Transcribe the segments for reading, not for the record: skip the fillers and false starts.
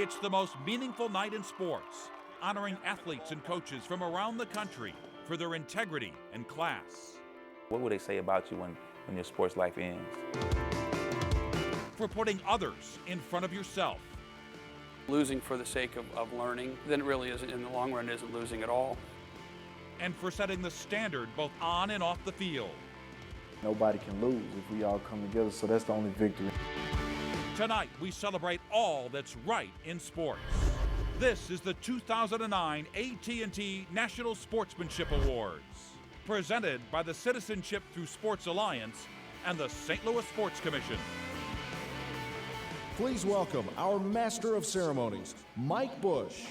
It's the most meaningful night in sports, honoring athletes and coaches from around the country for their integrity and class. What would they say about you when your sports life ends? For putting others in front of yourself. Losing for the sake of learning, then it really isn't, in the long run, isn't losing at all. And for setting the standard both on and off the field. Nobody can lose if we all come together, so that's the only victory. Tonight, we celebrate all that's right in sports. This is the 2009 AT&T National Sportsmanship Awards, presented by the Citizenship Through Sports Alliance and the St. Louis Sports Commission. Please welcome our Master of Ceremonies, Mike Bush.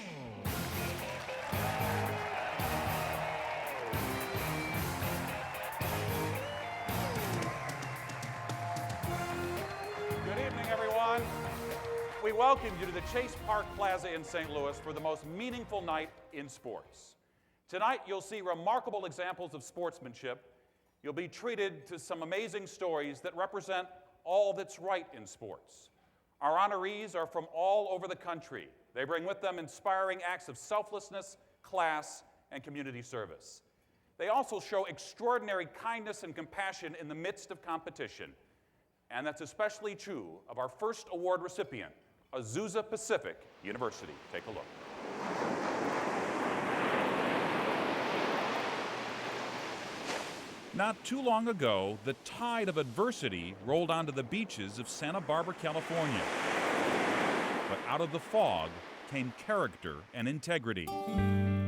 Good evening, everyone. We welcome you to the Chase Park Plaza in St. Louis for the most meaningful night in sports. Tonight, you'll see remarkable examples of sportsmanship. You'll be treated to some amazing stories that represent all that's right in sports. Our honorees are from all over the country. They bring with them inspiring acts of selflessness, class, and community service. They also show extraordinary kindness and compassion in the midst of competition. And that's especially true of our first award recipient, Azusa Pacific University. Take a look. Not too long ago, the tide of adversity rolled onto the beaches of Santa Barbara, California. But out of the fog came character and integrity.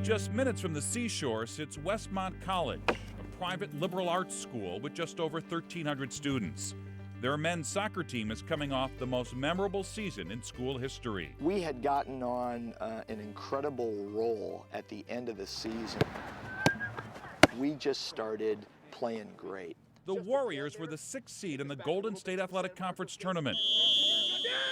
Just minutes from the seashore sits Westmont College, a private liberal arts school with just over 1,300 students. Their men's soccer team is coming off the most memorable season in school history. We had gotten on an incredible roll at the end of the season. We just started playing great. The Warriors were the 6th seed in the Golden State Athletic Conference tournament.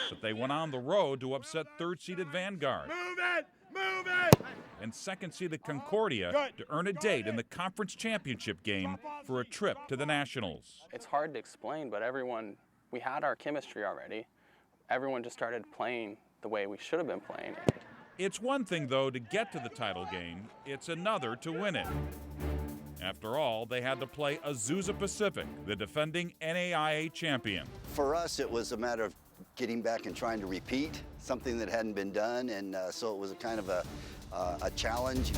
But they went on the road to upset 3rd-seeded Vanguard. Move it! Move it! And 2nd-seeded Concordia to earn a date in the conference championship game for a trip to the Nationals. It's hard to explain, but we had our chemistry already. Everyone just started playing the way we should have been playing. It's one thing, though, to get to the title game. It's another to win it. After all, they had to play Azusa Pacific, the defending NAIA champion. For us, it was a matter of getting back and trying to repeat something that hadn't been done, and so it was a kind of a challenge.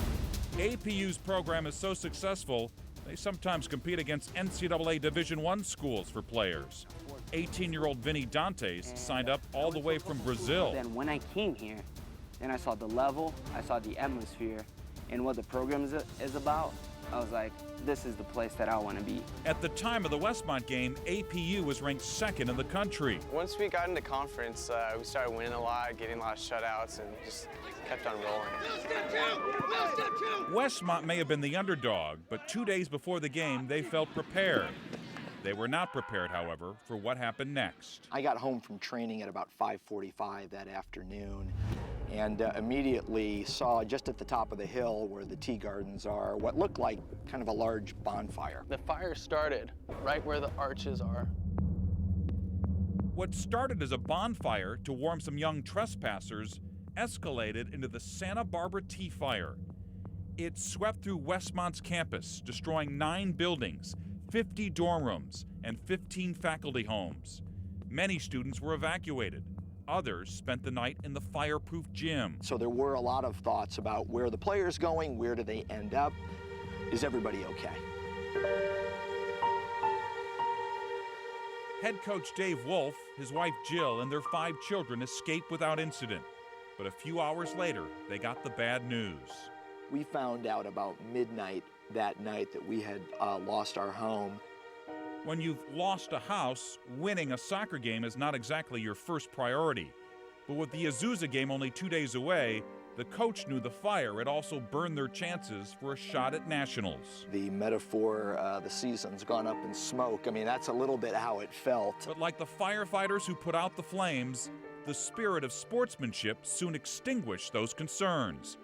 APU's program is so successful, they sometimes compete against NCAA Division I schools for players. 18-year-old Vinny Dantes signed up all the way from Brazil. Then when I came here, then I saw the level, I saw the atmosphere, and what the program is about. I was like, this is the place that I want to be. At the time of the Westmont game, APU was ranked 2nd in the country. Once we got into conference, we started winning a lot, getting a lot of shutouts, and just kept on rolling. Westmont may have been the underdog, but 2 days before the game, they felt prepared. They were not prepared, however, for what happened next. I got home from training at about 5:45 that afternoon, and immediately saw just at the top of the hill where the tea gardens are what looked like kind of a large bonfire. The fire started right where the arches are. What started as a bonfire to warm some young trespassers escalated into the Santa Barbara Tea Fire. It swept through Westmont's campus, destroying 9 buildings, 50 dorm rooms, and 15 faculty homes. Many students were evacuated. Others spent the night in the fireproof gym. So there were a lot of thoughts about where are the players going, where do they end up, is everybody okay? Head coach Dave Wolf, his wife Jill, and their 5 children escaped without incident. But a few hours later, they got the bad news. We found out about midnight that night that we had lost our home. When you've lost a house, winning a soccer game is not exactly your first priority. But with the Azusa game only 2 days away, the coach knew the fire had also burned their chances for a shot at nationals. The metaphor, the season's gone up in smoke, I mean, that's a little bit how it felt. But like the firefighters who put out the flames, the spirit of sportsmanship soon extinguished those concerns.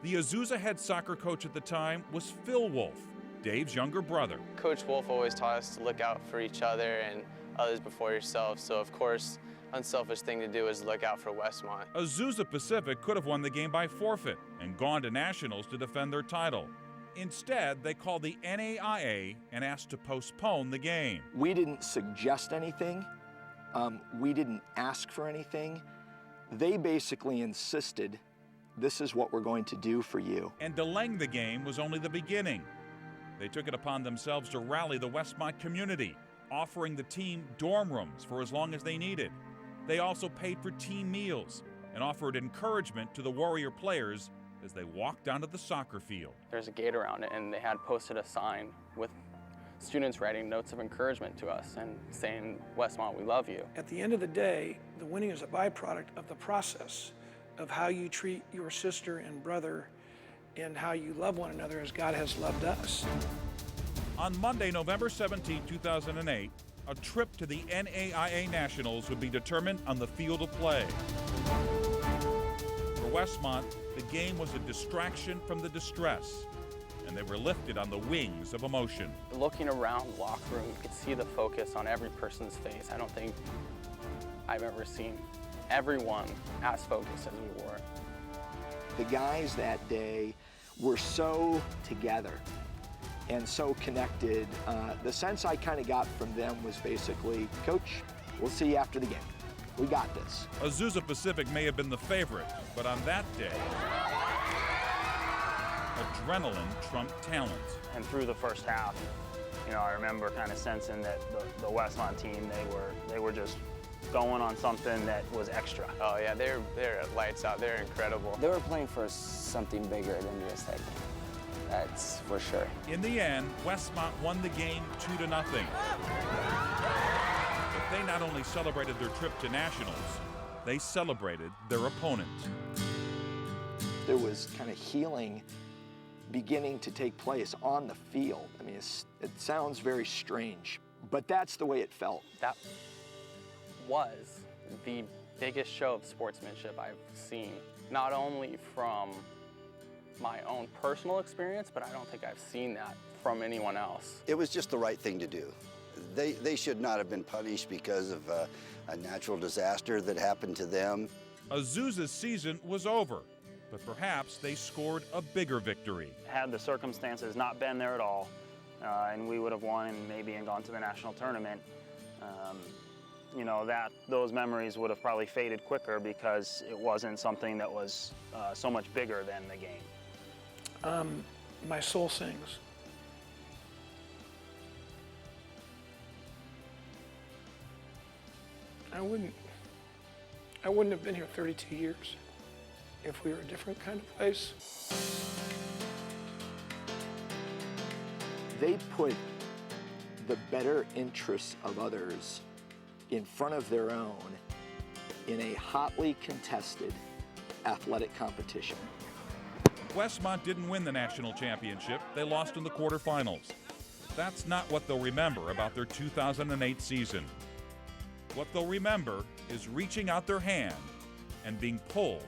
The Azusa head soccer coach at the time was Phil Wolf, Dave's younger brother. Coach Wolf always taught us to look out for each other and others before yourself. So of course, unselfish thing to do is look out for Westmont. Azusa Pacific could have won the game by forfeit and gone to nationals to defend their title. Instead, they called the NAIA and asked to postpone the game. We didn't suggest anything. We didn't ask for anything. They basically insisted, this is what we're going to do for you. And delaying the game was only the beginning. They took it upon themselves to rally the Westmont community, offering the team dorm rooms for as long as they needed. They also paid for team meals and offered encouragement to the Warrior players as they walked down to the soccer field. There's a gate around it, and they had posted a sign with students writing notes of encouragement to us and saying, Westmont, we love you. At the end of the day, the winning is a byproduct of the process of how you treat your sister and brother and how you love one another as God has loved us. On Monday, November 17, 2008, a trip to the NAIA Nationals would be determined on the field of play. For Westmont, the game was a distraction from the distress, and they were lifted on the wings of emotion. Looking around the locker room, you could see the focus on every person's face. I don't think I've ever seen everyone as focused as we were. The guys that day were so together and so connected. The sense I kind of got from them was basically, Coach, we'll see you after the game. We got this. Azusa Pacific may have been the favorite, but on that day, adrenaline trumped talent. And through the first half, I remember kind of sensing that the Westmont team, they were just going on something that was extra. Oh yeah, they're lights out. They're incredible. They were playing for something bigger than just that game. That's for sure. In the end, Westmont won the game 2-0. But they not only celebrated their trip to nationals, they celebrated their opponent. There was kind of healing beginning to take place on the field. I mean, it sounds very strange, but that's the way it felt. That was the biggest show of sportsmanship I've seen, not only from my own personal experience, but I don't think I've seen that from anyone else. It was just the right thing to do. They should not have been punished because of a natural disaster that happened to them. Azusa's season was over, but perhaps they scored a bigger victory. Had the circumstances not been there at all, and we would have won and maybe gone to the national tournament, those memories would have probably faded quicker because it wasn't something that was so much bigger than the game. My soul sings. I wouldn't have been here 32 years if we were a different kind of place. They put the better interests of others in front of their own in a hotly contested athletic competition. Westmont didn't win the national championship. They lost in the quarterfinals. That's not what they'll remember about their 2008 season. What they'll remember is reaching out their hand and being pulled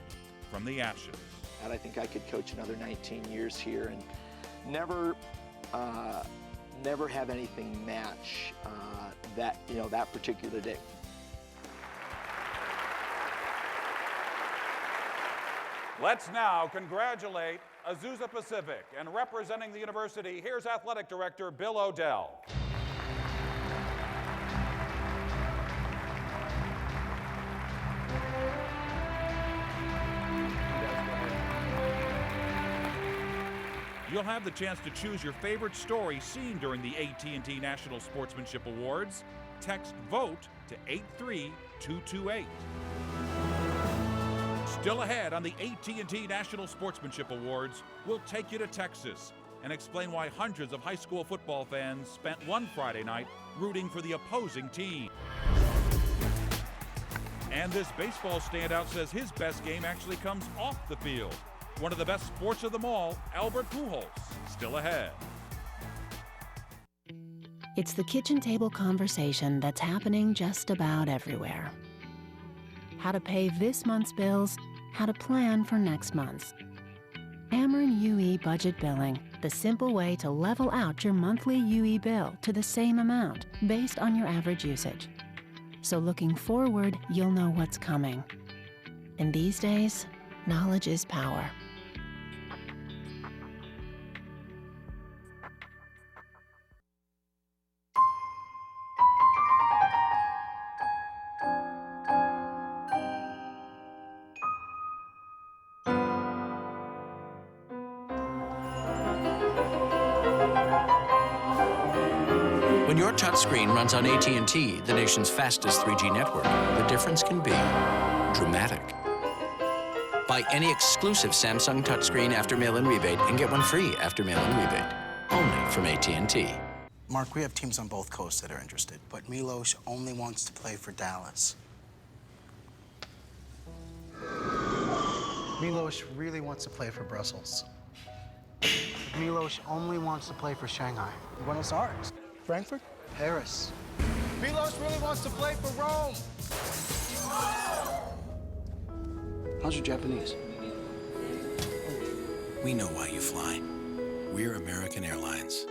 from the ashes. And I think I could coach another 19 years here and never have anything match that particular day. Let's now congratulate Azusa Pacific, and representing the university, here's Athletic Director Bill O'Dell. You'll have the chance to choose your favorite story seen during the AT&T National Sportsmanship Awards. Text VOTE to 83228. Still ahead on the AT&T National Sportsmanship Awards, we'll take you to Texas and explain why hundreds of high school football fans spent one Friday night rooting for the opposing team. And this baseball standout says his best game actually comes off the field. One of the best sports of them all, Albert Pujols, still ahead. It's the kitchen table conversation that's happening just about everywhere. How to pay this month's bills, how to plan for next month's. Ameren UE Budget Billing, the simple way to level out your monthly UE bill to the same amount based on your average usage. so looking forward, you'll know what's coming. And these days, knowledge is power. When your touchscreen runs on AT&T, the nation's fastest 3G network, the difference can be dramatic. Buy any exclusive Samsung touchscreen after mail-in rebate and get one free after mail-in rebate. Only from AT&T. Mark, we have teams on both coasts that are interested, but Milos only wants to play for Dallas. Milos really wants to play for Brussels. Milos only wants to play for Shanghai. Buenos Aires. Frankfurt? Paris. Milos really wants to play for Rome. How's your Japanese? We know why you fly. We're American Airlines.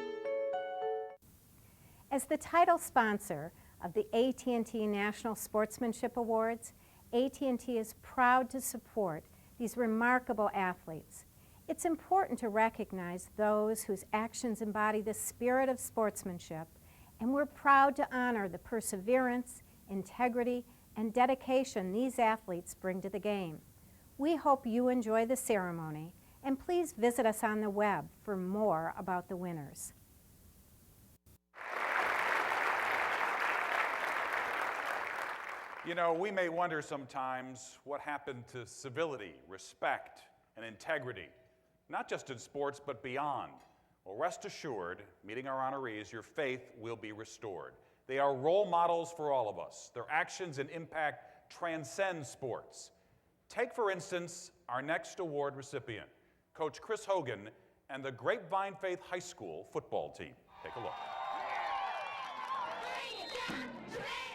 As the title sponsor of the AT&T National Sportsmanship Awards, AT&T is proud to support these remarkable athletes. It's important to recognize those whose actions embody the spirit of sportsmanship, and we're proud to honor the perseverance, integrity, and dedication these athletes bring to the game. We hope you enjoy the ceremony, and please visit us on the web for more about the winners. You know, we may wonder sometimes what happened to civility, respect, and integrity, not just in sports, but beyond. Well, rest assured, meeting our honorees, your faith will be restored. They are role models for all of us. Their actions and impact transcend sports. Take, for instance, our next award recipient, Coach Chris Hogan and the Grapevine Faith High School football team. Take a look.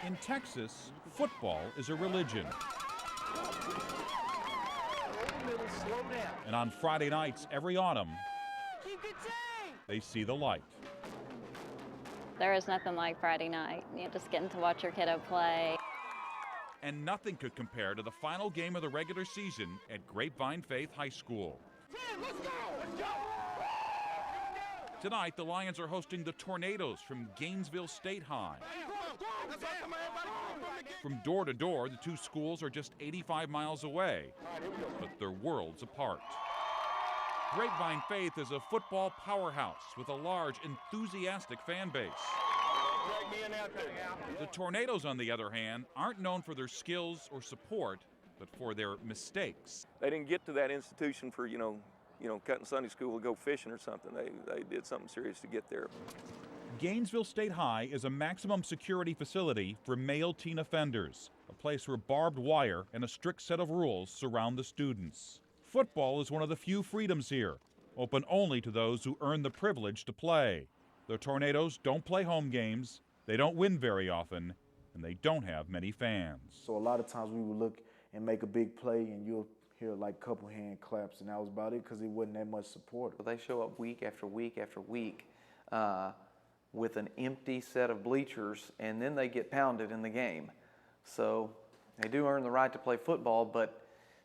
In Texas, football is a religion. And on Friday nights every autumn, they see the light. There is nothing like Friday night. You know, just getting to watch your kiddo play. And nothing could compare to the final game of the regular season at Grapevine Faith High School. Let's go! Let's go! Tonight, the Lions are hosting the Tornadoes from Gainesville State High. From door to door, the two schools are just 85 miles away, but they're worlds apart. Grapevine Faith is a football powerhouse with a large, enthusiastic fan base. The Tornadoes, on the other hand, aren't known for their skills or support, but for their mistakes. They didn't get to that institution for, you know, cutting Sunday school to go fishing or something. They did something serious to get there. Gainesville State High is a maximum security facility for male teen offenders, a place where barbed wire and a strict set of rules surround the students. Football is one of the few freedoms here, open only to those who earn the privilege to play. The Tornadoes don't play home games, they don't win very often, and they don't have many fans. So a lot of times we would look and make a big play and you'll hear like a couple hand claps, and that was about it because it wasn't that much support. They show up week after week after week with an empty set of bleachers, and then they get pounded in the game. So they do earn the right to play football, but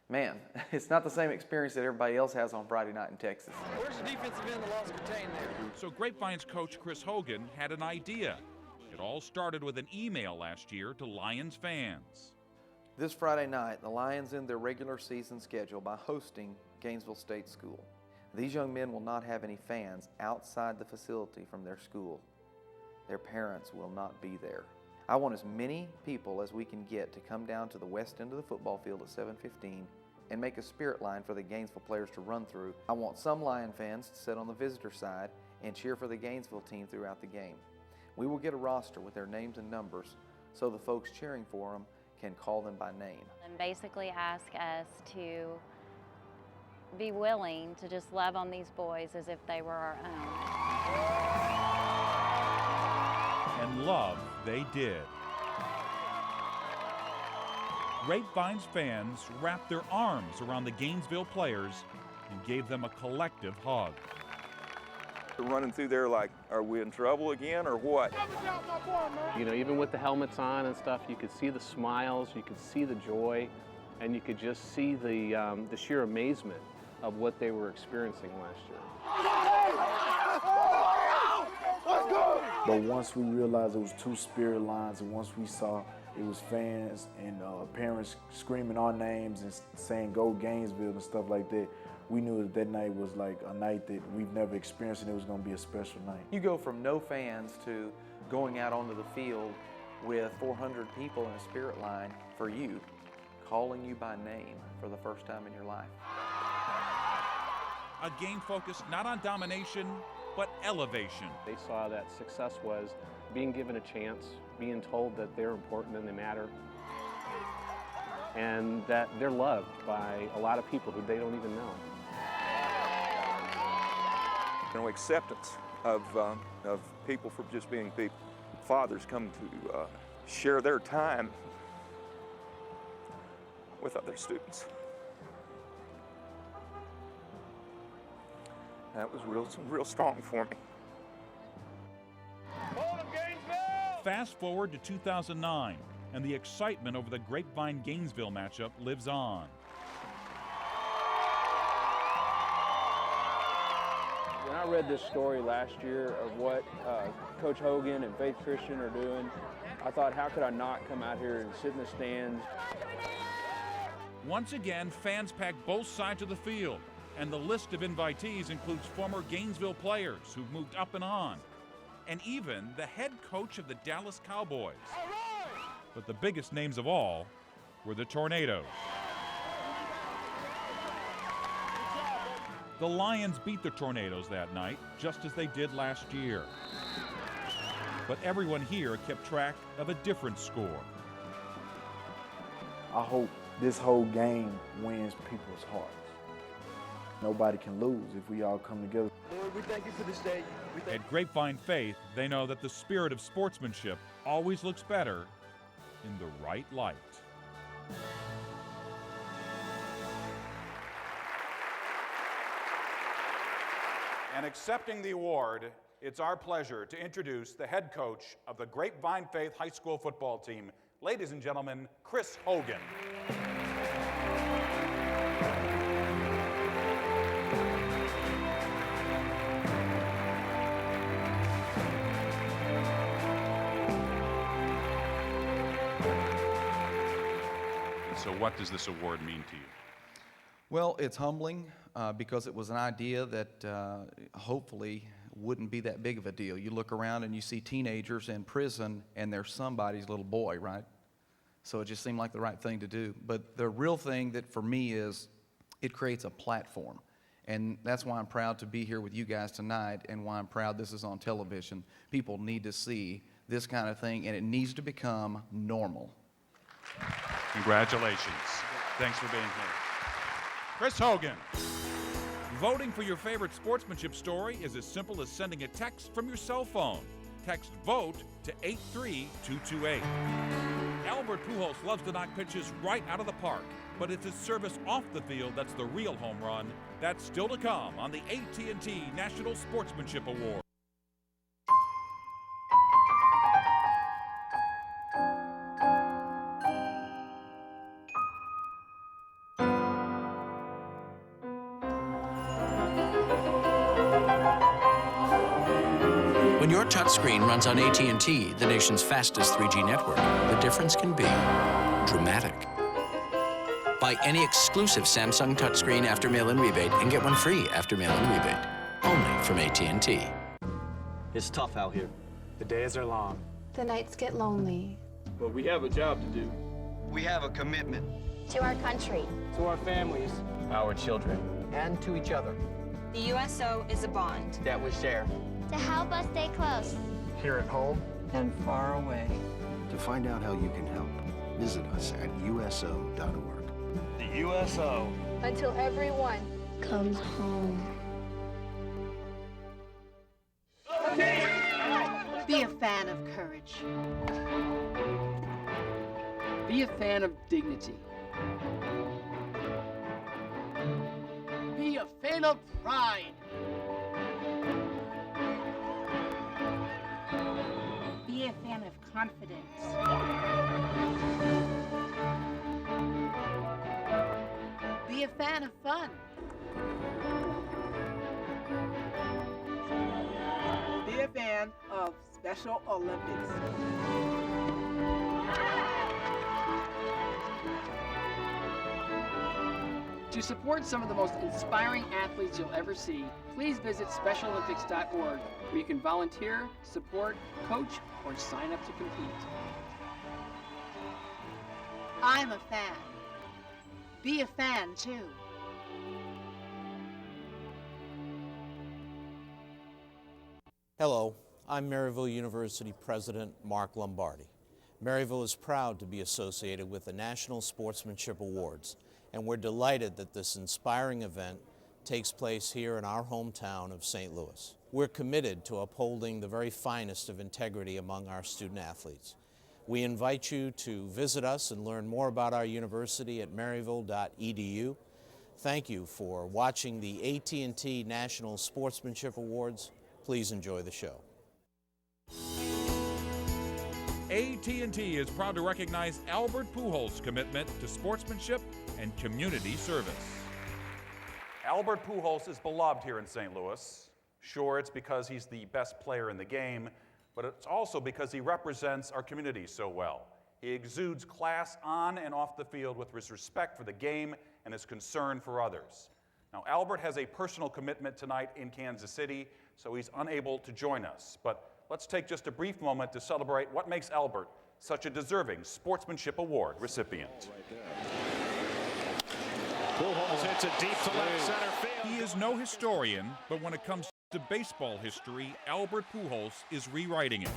man, it's not the same experience that everybody else has on Friday night in Texas. Where's the defensive end that lost contain there? So Grapevine's coach Chris Hogan had an idea. It all started with an email last year to Lions fans. This Friday night, the Lions end their regular season schedule by hosting Gainesville State School. These young men will not have any fans outside the facility from their school. Their parents will not be there. I want as many people as we can get to come down to the west end of the football field at 7:15 and make a spirit line for the Gainesville players to run through. I want some Lion fans to sit on the visitor side and cheer for the Gainesville team throughout the game. We will get a roster with their names and numbers so the folks cheering for them can call them by name. And basically ask us to be willing to just love on these boys as if they were our own. And love they did. Grapevine's fans wrapped their arms around the Gainesville players and gave them a collective hug. They're running through there like, are we in trouble again or what? You know, even with the helmets on and stuff, you could see the smiles, you could see the joy, and you could just see the sheer amazement of what they were experiencing last year. But once we realized it was 2 spirit lines, and once we saw it was fans and parents screaming our names and saying "Go Gainesville" and stuff like that, we knew that that night was like a night that we've never experienced, and it was going to be a special night. You go from no fans to going out onto the field with 400 people in a spirit line for you, calling you by name for the first time in your life. A game focused not on domination, but elevation. They saw that success was being given a chance, being told that they're important and they matter, and that they're loved by a lot of people who they don't even know. You know, acceptance of people for just being people. Fathers come to share their time with other students. That was real strong for me. Fast forward to 2009, and the excitement over the Grapevine-Gainesville matchup lives on. When I read this story last year of what Coach Hogan and Faith Christian are doing, I thought, how could I not come out here and sit in the stands? Once again, fans packed both sides of the field, and the list of invitees includes former Gainesville players who've moved up and on, and even the head coach of the Dallas Cowboys. But the biggest names of all were the Tornadoes. The Lions beat the Tornadoes that night, just as they did last year. But everyone here kept track of a different score. I hope this whole game wins people's hearts. Nobody can lose if we all come together. Lord, we thank you for this day. At Grapevine Faith, they know that the spirit of sportsmanship always looks better in the right light. And accepting the award, it's our pleasure to introduce the head coach of the Grapevine Faith High School football team, ladies and gentlemen, Chris Hogan. So what does this award mean to you? Well, it's humbling because it was an idea that hopefully wouldn't be that big of a deal. You look around and you see teenagers in prison and they're somebody's little boy, right? So it just seemed like the right thing to do. But the real thing that for me is it creates a platform. And that's why I'm proud to be here with you guys tonight and why I'm proud this is on television. People need to see this kind of thing and it needs to become normal. Congratulations. Thanks for being here. Chris Hogan. Voting for your favorite sportsmanship story is as simple as sending a text from your cell phone. Text VOTE to 83228. Albert Pujols loves to knock pitches right out of the park, but it's his service off the field that's the real home run. That's still to come on the AT&T National Sportsmanship Awards. When your touchscreen runs on AT&T, the nation's fastest 3G network, the difference can be dramatic. Buy any exclusive Samsung touchscreen after mail-in rebate and get one free after mail-in rebate. Only from AT&T. It's tough out here. The days are long. The nights get lonely. But we have a job to do. We have a commitment. To our country. To our families. Our children. And to each other. The USO is a bond That we share. to help us stay close. Here at home. And far away. To find out how you can help, visit us at uso.org. The USO. Until everyone comes home. Be a fan of courage. Be a fan of dignity. Be a fan of pride. fan of confidence. Be a fan of fun. Be a fan of Special Olympics. To support some of the most inspiring athletes you'll ever see, please visit SpecialOlympics.org, where you can volunteer, support, coach, or sign up to compete. I'm a fan. Be a fan too. Hello, I'm Maryville University President Mark Lombardi. Maryville is proud to be associated with the National Sportsmanship Awards, and we're delighted that this inspiring event takes place here in our hometown of St. Louis. We're committed to upholding the very finest of integrity among our student athletes. We invite you to visit us and learn more about our university at maryville.edu. Thank you for watching the AT&T National Sportsmanship Awards. Please enjoy the show. AT&T is proud to recognize Albert Pujols' commitment to sportsmanship and community service. Albert Pujols is beloved here in St. Louis. Sure, it's because he's the best player in the game, but it's also because he represents our community so well. He exudes class on and off the field with his respect for the game and his concern for others. Now, Albert has a personal commitment tonight in Kansas City, so he's unable to join us. But let's take just a brief moment to celebrate what makes Albert such a deserving Sportsmanship Award recipient. Pujols hits it deep to left center field. He is no historian, but when it comes to baseball history, Albert Pujols is rewriting it.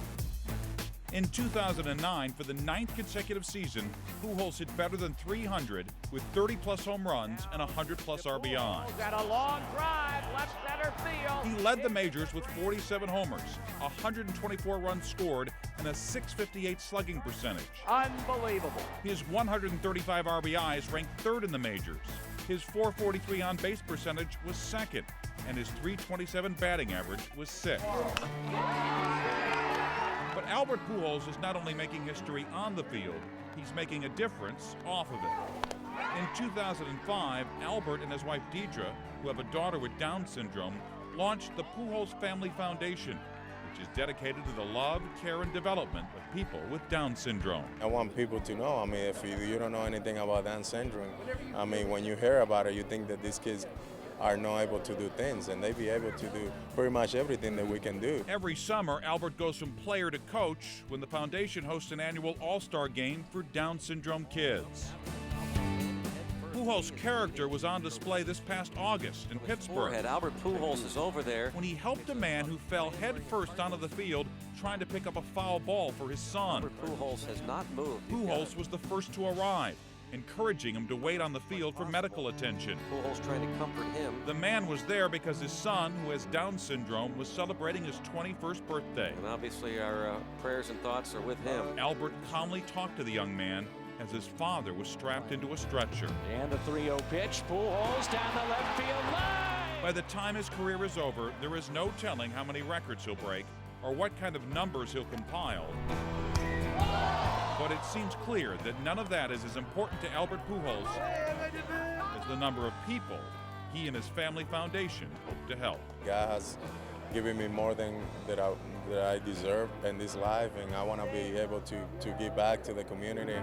In 2009, for the 9th consecutive season, Pujols hit better than 300 with 30-plus home runs and 100-plus RBIs. At a long drive, left center field. He led the majors with 47 homers, 124 runs scored, and a .658 slugging percentage. Unbelievable. His 135 RBIs ranked third in the majors. His .443 on-base percentage was second, and his .327 batting average was sixth. But Albert Pujols is not only making history on the field, he's making a difference off of it. In 2005, Albert and his wife Deidre, who have a daughter with Down syndrome, launched the Pujols Family Foundation, which is dedicated to the love, care, and development of people with Down syndrome. I want people to know, if you don't know anything about Down syndrome, when you hear about it, you think that these kids are not able to do things, and they be able to do pretty much everything that we can do. Every summer, Albert goes from player to coach when the foundation hosts an annual All-Star game for Down syndrome kids. Pujols' character was on display this past August in Pittsburgh. Albert Pujols is over there. When he helped a man who fell headfirst onto the field trying to pick up a foul ball for his son. Albert Pujols has not moved. Pujols was the first to arrive, encouraging him to wait on the field for medical attention. Pujols trying to comfort him. The man was there because his son, who has Down syndrome, was celebrating his 21st birthday. And obviously our prayers and thoughts are with him. Albert calmly talked to the young man as his father was strapped into a stretcher. And the 3-0 pitch, Pujols down the left field line. By the time his career is over, there is no telling how many records he'll break or what kind of numbers he'll compile. But it seems clear that none of that is as important to Albert Pujols as the number of people he and his family foundation hope to help. God has given me more than that I deserve in this life, and I want to be able to give back to the community.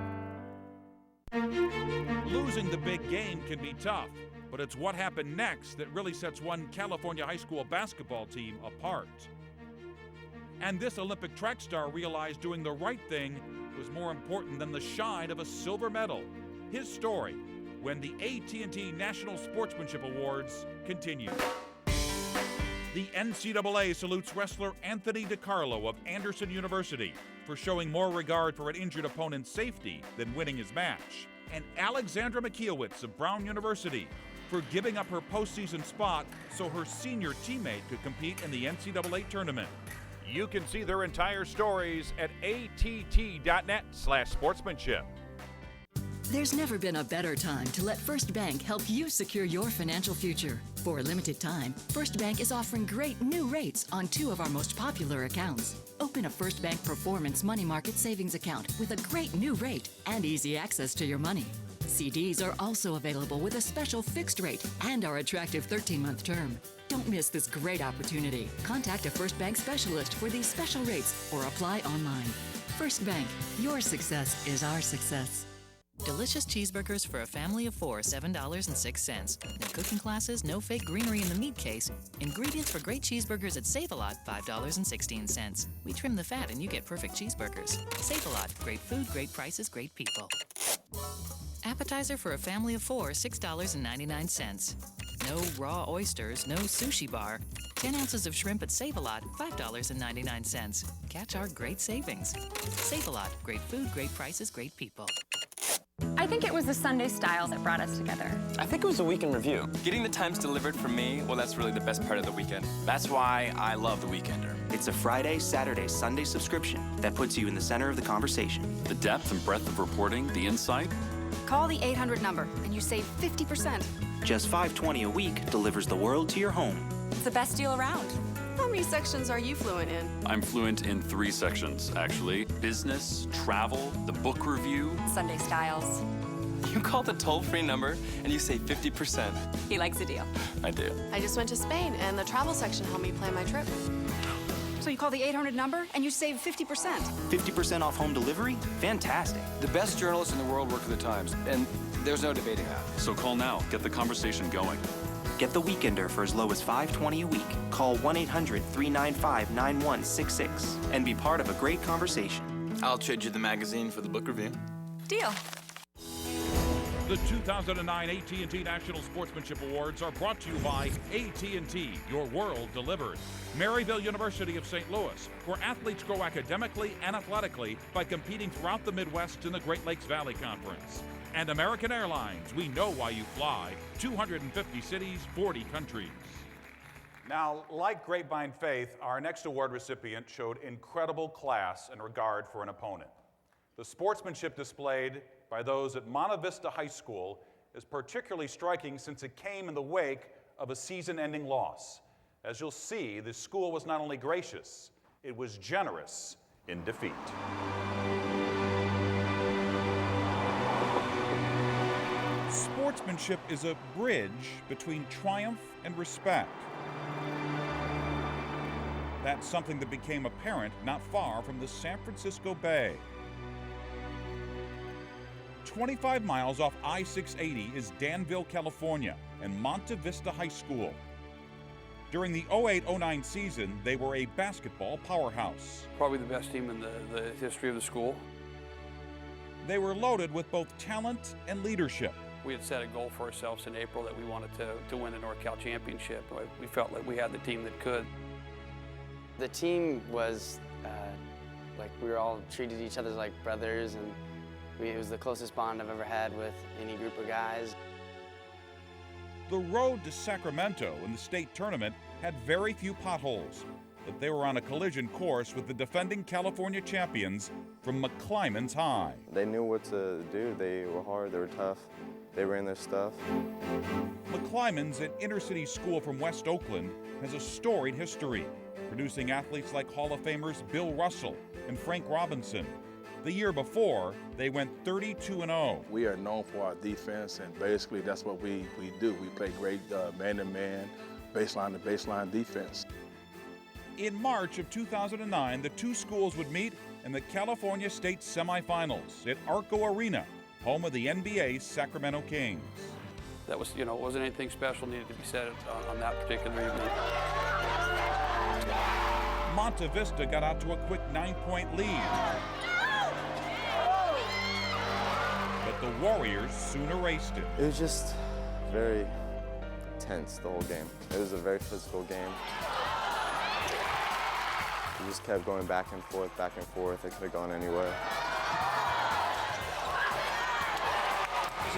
Losing the big game can be tough, but it's what happened next that really sets one California high school basketball team apart. And this Olympic track star realized doing the right thing was more important than the shine of a silver medal. His story, when the AT&T National Sportsmanship Awards continue. The NCAA salutes wrestler Anthony DiCarlo of Anderson University for showing more regard for an injured opponent's safety than winning his match, and Alexandra Mikiewicz of Brown University for giving up her postseason spot so her senior teammate could compete in the NCAA tournament. You can see their entire stories at att.net/sportsmanship. There's never been a better time to let First Bank help you secure your financial future. For a limited time, First Bank is offering great new rates on 2 of our most popular accounts. Open a First Bank Performance Money Market Savings account with a great new rate and easy access to your money. CDs are also available with a special fixed rate and our attractive 13-month term. Don't miss this great opportunity. Contact a First Bank specialist for these special rates or apply online. First Bank, your success is our success. Delicious cheeseburgers for a family of 4, $7.06. No cooking classes, no fake greenery in the meat case. Ingredients for great cheeseburgers at Save-A-Lot, $5.16. We trim the fat and you get perfect cheeseburgers. Save-A-Lot, great food, great prices, great people. Appetizer for a family of 4, $6.99. No raw oysters, no sushi bar. 10 ounces of shrimp at Save-A-Lot, $5.99. Catch our great savings. Save-A-Lot, great food, great prices, great people. I think it was the Sunday styles that brought us together. I think it was a weekend review. Getting the times delivered for me, well, that's really the best part of the weekend. That's why I love The Weekender. It's a Friday, Saturday, Sunday subscription that puts you in the center of the conversation. The depth and breadth of reporting, the insight. Call the 800 number and you save 50%. Just $5.20 a week delivers the world to your home. It's the best deal around. How many sections are you fluent in? I'm fluent in 3 sections, actually. Business, travel, the book review. Sunday styles. You call the toll-free number and you save 50%. He likes the deal. I do. I just went to Spain and the travel section helped me plan my trip. So you call the 800 number and you save 50%. 50% off home delivery? Fantastic. The best journalists in the world work for the Times, and there's no debating that. So call now. Get the conversation going. Get The Weekender for as low as $5.20 a week. Call 1-800-395-9166 and be part of a great conversation. I'll trade you the magazine for the book review. Deal. The 2009 AT&T National Sportsmanship Awards are brought to you by AT&T, your world delivered. Maryville University of St. Louis, where athletes grow academically and athletically by competing throughout the Midwest in the Great Lakes Valley Conference. And American Airlines, we know why you fly. 250 cities, 40 countries. Now, like Grapevine Faith, our next award recipient showed incredible class and regard for an opponent. The sportsmanship displayed by those at Monte Vista High School is particularly striking since it came in the wake of a season-ending loss. As you'll see, the school was not only gracious, it was generous in defeat. Sportsmanship is a bridge between triumph and respect. That's something that became apparent not far from the San Francisco Bay. 25 miles off I-680 is Danville, California, and Monte Vista High School. During the 08-09 season, they were a basketball powerhouse. Probably the best team in the history of the school. They were loaded with both talent and leadership. We had set a goal for ourselves in April that we wanted to win the NorCal championship. We felt like we had the team that could. The team was like we were all treated each other like brothers, and it was the closest bond I've ever had with any group of guys. The road to Sacramento in the state tournament had very few potholes, but they were on a collision course with the defending California champions from McClymonds High. They knew what to do. They were hard, they were tough, they ran their stuff. McClymonds, an inner-city school from West Oakland, has a storied history, producing athletes like Hall of Famers Bill Russell and Frank Robinson. The year before, they went 32-0. We are known for our defense, and basically that's what we do. We play great man-to-man, baseline-to-baseline defense. In March of 2009, the two schools would meet in the California State semifinals at Arco Arena, home of the NBA's Sacramento Kings. That was, wasn't anything special needed to be said on that particular evening. Monte Vista got out to a quick 9-point lead. But the Warriors soon erased it. It was just very tense the whole game. It was a very physical game. We just kept going back and forth. It could have gone anywhere.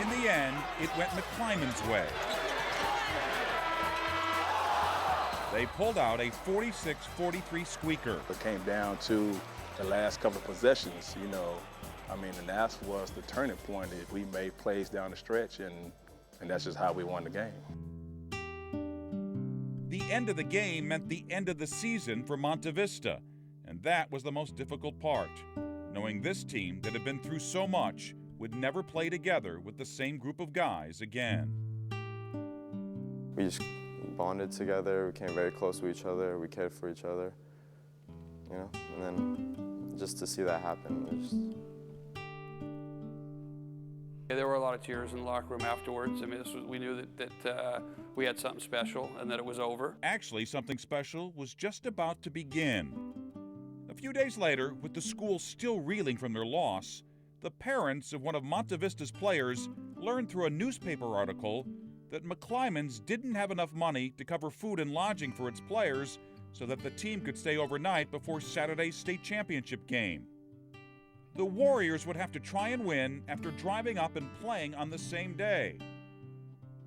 In the end, it went McClymonds' way. They pulled out a 46-43 squeaker. It came down to the last couple of possessions, I mean, and that was the turning point. We made plays down the stretch, and that's just how we won the game. The end of the game meant the end of the season for Monte Vista, and that was the most difficult part, knowing this team that had been through so much would never play together with the same group of guys again. We just bonded together, we came very close to each other, we cared for each other, you know, and then just to see that happen, it was just... There were a lot of tears in the locker room afterwards. I mean, we knew that we had something special and that it was over. Actually, something special was just about to begin. A few days later, with the school still reeling from their loss, the parents of one of Monte Vista's players learned through a newspaper article that McClymonds didn't have enough money to cover food and lodging for its players so that the team could stay overnight before Saturday's state championship game. The Warriors would have to try and win after driving up and playing on the same day.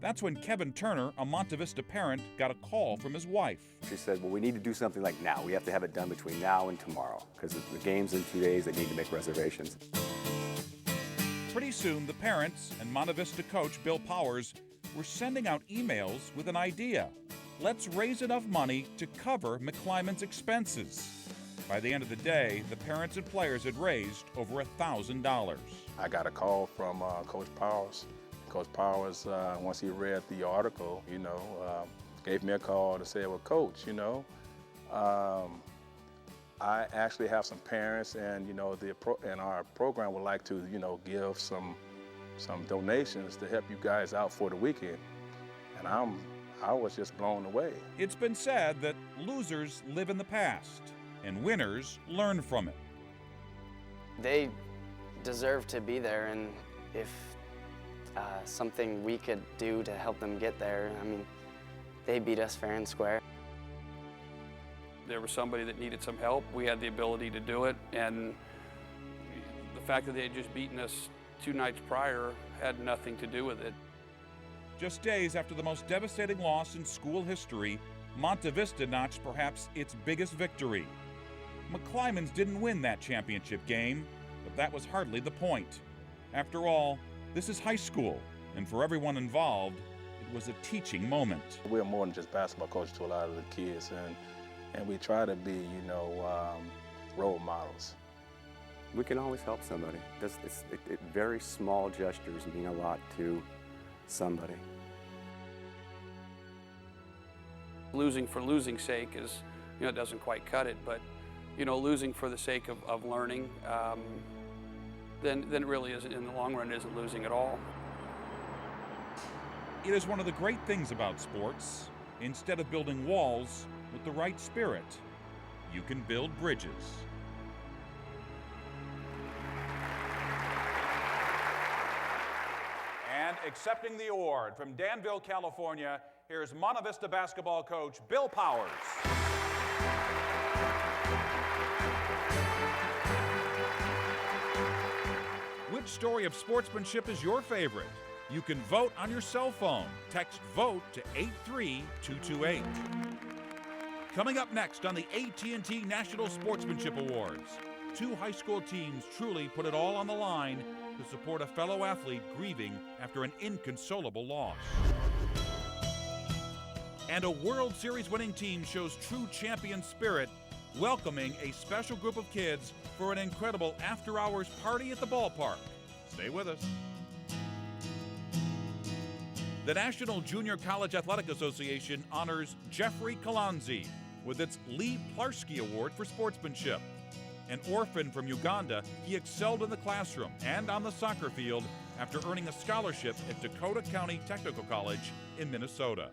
That's when Kevin Turner, a Monte Vista parent, got a call from his wife. She said, well, we need to do something like now. We have to have it done between now and tomorrow because the game's in 2 days. They need to make reservations. Pretty soon, the parents and Monte Vista coach Bill Powers were sending out emails with an idea. Let's raise enough money to cover McClymonds' expenses. By the end of the day, the parents and players had raised over $1,000. I got a call from Coach Powers. Coach Powers, once he read the article, you know, gave me a call to say, well, Coach, you know, I actually have some parents, and you know, and our program would like to, you know, give some donations to help you guys out for the weekend. And I was just blown away. It's been said that losers live in the past, and winners learn from it. They deserve to be there, and if something we could do to help them get there, I mean, they beat us fair and square. There was somebody that needed some help. We had the ability to do it, and the fact that they had just beaten us 2 nights prior had nothing to do with it. Just days after the most devastating loss in school history, Monte Vista notched perhaps its biggest victory. McClymonds didn't win that championship game, but that was hardly the point. After all, this is high school, and for everyone involved, it was a teaching moment. We're more than just basketball coaches to a lot of the kids, and we try to be, you know, role models. We can always help somebody. Very small gestures mean a lot to somebody. Losing for losing's sake is, you know, it doesn't quite cut it, but, you know, losing for the sake of learning, then it really isn't, in the long run, isn't losing at all. It is one of the great things about sports. Instead of building walls, with the right spirit, you can build bridges. And accepting the award from Danville, California, here's Monte Vista basketball coach Bill Powers. Which story of sportsmanship is your favorite? You can vote on your cell phone. Text VOTE to 83228. Coming up next on the AT&T National Sportsmanship Awards, 2 high school teams truly put it all on the line to support a fellow athlete grieving after an inconsolable loss. And a World Series winning team shows true champion spirit, welcoming a special group of kids for an incredible after-hours party at the ballpark. Stay with us. The National Junior College Athletic Association honors Jeffrey Kalanzi with its Lee Plarsky Award for sportsmanship. An orphan from Uganda, he excelled in the classroom and on the soccer field after earning a scholarship at Dakota County Technical College in Minnesota.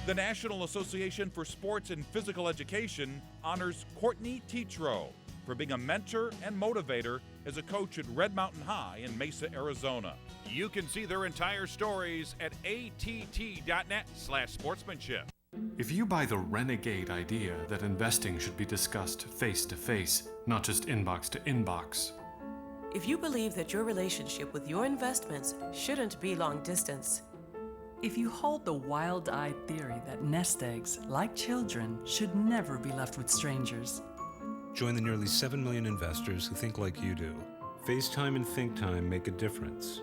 The National Association for Sports and Physical Education honors Courtney Tetro for being a mentor and motivator as a coach at Red Mountain High in Mesa, Arizona. You can see their entire stories at att.net/sportsmanship. If you buy the renegade idea that investing should be discussed face to face, not just inbox to inbox. If you believe that your relationship with your investments shouldn't be long distance. If you hold the wild-eyed theory that nest eggs, like children, should never be left with strangers. Join the nearly 7 million investors who think like you do. FaceTime and Think Time make a difference.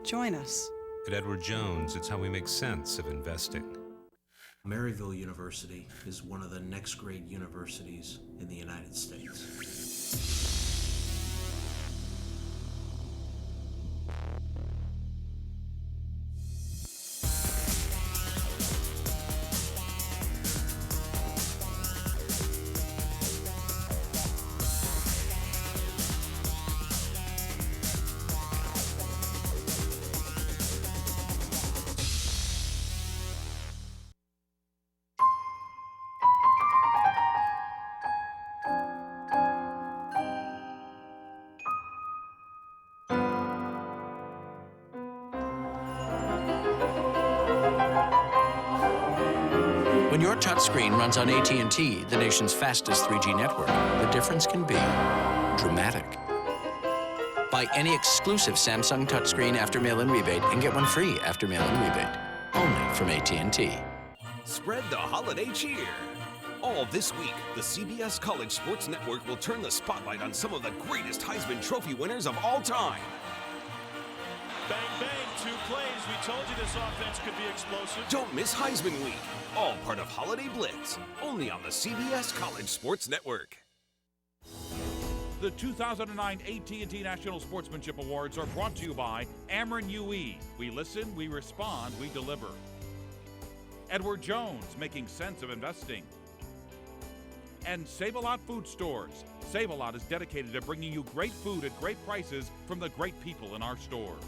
Join us. At Edward Jones, it's how we make sense of investing. Maryville University is one of the next grade universities in the United States. When your touchscreen runs on AT&T, the nation's fastest 3G network, the difference can be dramatic. Buy any exclusive Samsung touchscreen after mail-in rebate and get one free after mail-in rebate. Only from AT&T. Spread the holiday cheer. All this week, the CBS College Sports Network will turn the spotlight on some of the greatest Heisman Trophy winners of all time. Bang, bang, 2 plays. We told you this offense could be explosive. Don't miss Heisman Week. All part of Holiday Blitz. Only on the CBS College Sports Network. The 2009 AT&T National Sportsmanship Awards are brought to you by Ameren UE. We listen, we respond, we deliver. Edward Jones, making sense of investing. And Save-A-Lot Food Stores. Save-A-Lot is dedicated to bringing you great food at great prices from the great people in our stores.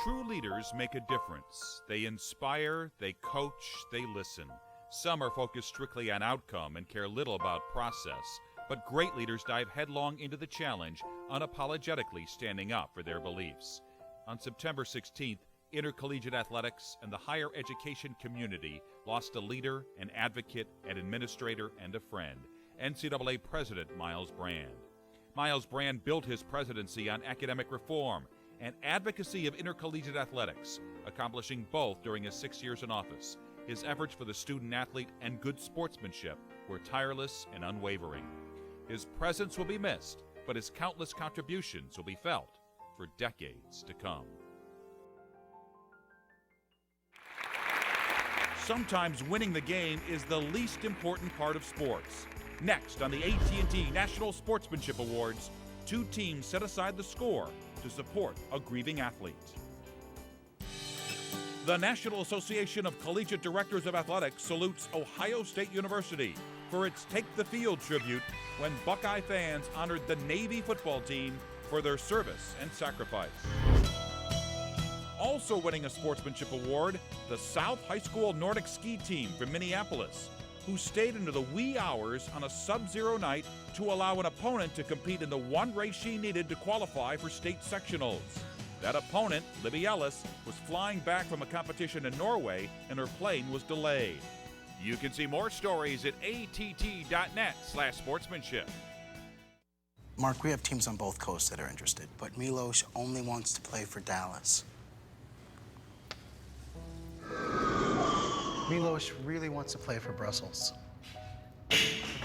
True leaders make a difference. They inspire, they coach, they listen. Some are focused strictly on outcome and care little about process, but great leaders dive headlong into the challenge, unapologetically standing up for their beliefs. On September 16th, intercollegiate athletics and the higher education community lost a leader, an advocate, an administrator, and a friend, NCAA President Miles Brand. Miles Brand built his presidency on academic reform and advocacy of intercollegiate athletics, accomplishing both during his 6 years in office. His efforts for the student-athlete and good sportsmanship were tireless and unwavering. His presence will be missed, but his countless contributions will be felt for decades to come. Sometimes winning the game is the least important part of sports. Next on the AT&T National Sportsmanship Awards, 2 teams set aside the score to support a grieving athlete. The National Association of Collegiate Directors of Athletics salutes Ohio State University for its Take the Field tribute when Buckeye fans honored the Navy football team for their service and sacrifice. Also winning a sportsmanship award, the South High School Nordic ski team from Minneapolis, who stayed into the wee hours on a sub-zero night to allow an opponent to compete in the one race she needed to qualify for state sectionals. That opponent, Libby Ellis, was flying back from a competition in Norway and her plane was delayed. You can see more stories at att.net/sportsmanship. Mark, we have teams on both coasts that are interested, but Milos only wants to play for Dallas. Milos really wants to play for Brussels.